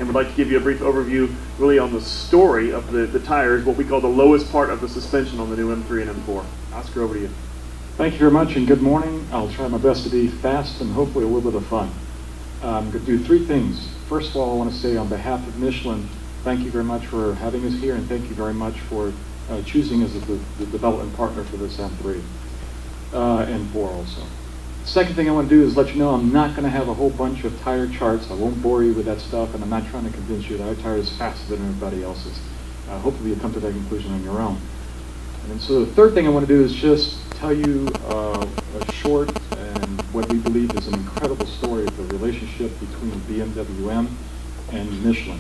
and would like to give you a brief overview really on the story of the tires, what we call the lowest part of the suspension on the new M3 and M4. Oscar, over to you. Thank you very much and good morning. I'll try my best to be fast and hopefully a little bit of fun. I'm going to do three things. First of all, I want to say on behalf of Michelin, thank you very much for having us here and thank you very much for choosing us as the development partner for this M3 and 4 also. Second thing I want to do is let you know I'm not going to have a whole bunch of tire charts. I won't bore you with that stuff, and I'm not trying to convince you that our tire is faster than everybody else's. Hopefully you'll come to that conclusion on your own. And so the third thing I want to do is just tell you a short and what we believe is an incredible story of the relationship between BMW M and Michelin.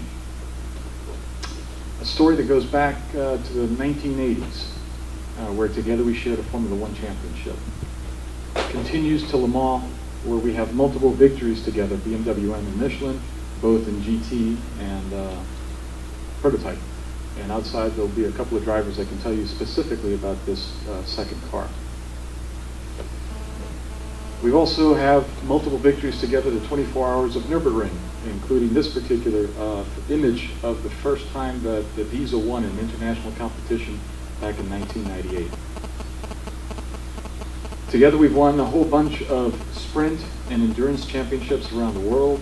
A story that goes back to the 1980s, where together we shared a Formula One championship. Continues to Le Mans, where we have multiple victories together, BMW M and Michelin, both in GT and prototype. And outside there'll be a couple of drivers that can tell you specifically about this second car. We also have multiple victories together, the 24 hours of Nürburgring, including this particular image of the first time that the Diesel won an international competition back in 1998. Together we've won a whole bunch of sprint and endurance championships around the world,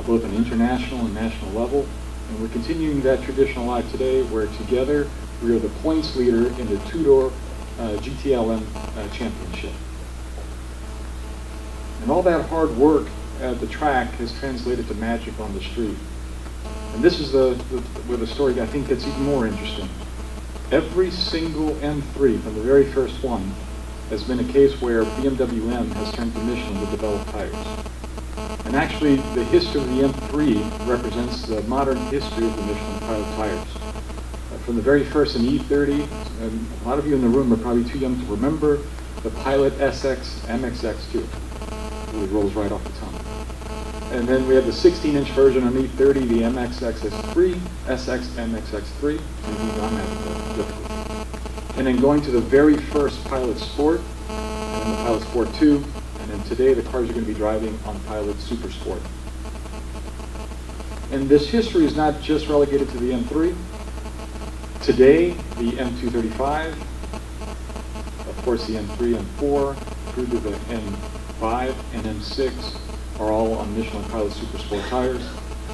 both on international and national level. And we're continuing that tradition alive today, where together we are the points leader in the two-door GTLM championship. And all that hard work at the track has translated to magic on the street. And this is where the story I think gets even more interesting. Every single M3 from the very first one has been a case where BMW M has turned to Michelin to develop tires. And actually, the history of the M3 represents the modern history of the Michelin pilot tires. From the very first in E30, and a lot of you in the room are probably too young to remember the Pilot SX MXX2. It really rolls right off the tongue. And then we have the 16-inch version on E30, the MXXS3, SX MXX3, and we've gone that difficult. And then going to the very first Pilot Sport, and then the Pilot Sport 2, and then today the cars are going to be driving on Pilot Super Sport. And this history is not just relegated to the M3. Today, the M235, of course the M3, M4, through to the M5 and M6 are all on Michelin Pilot Super Sport tires.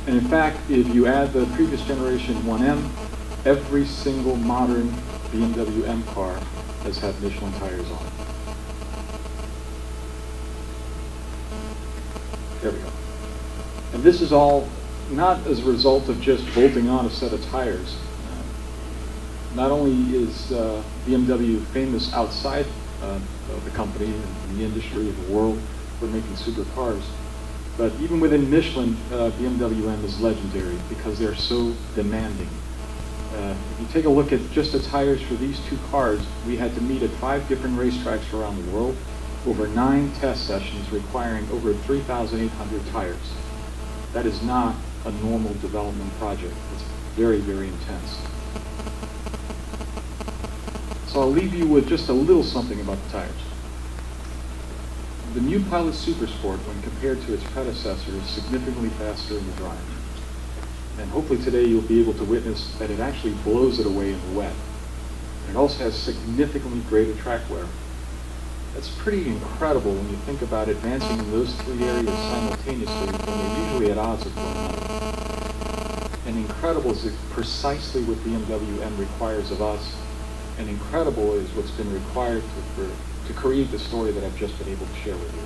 And in fact, if you add the previous generation 1M, every single modern BMW M car has had Michelin tires on it. There we go. And this is all not as a result of just bolting on a set of tires. Not only is BMW famous outside of the company and in the industry of the world for making supercars, but even within Michelin, BMW M is legendary because they're so demanding. If you take a look at just the tires for these two cars, we had to meet at 5 different racetracks around the world, over 9 test sessions requiring over 3,800 tires. That is not a normal development project. It's very, very intense. So I'll leave you with just a little something about the tires. The new Pilot Super Sport, when compared to its predecessor, is significantly faster in the drive. And hopefully today you'll be able to witness that it actually blows it away in the wet. And it also has significantly greater track wear. That's pretty incredible when you think about advancing in those 3 areas simultaneously when they're usually at odds with one another. And incredible is precisely what BMW M requires of us, and incredible is what's been required to create the story that I've just been able to share with you.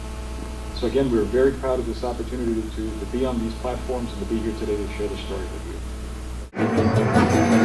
So again, we're very proud of this opportunity to be on these platforms and to be here today to share the story with you.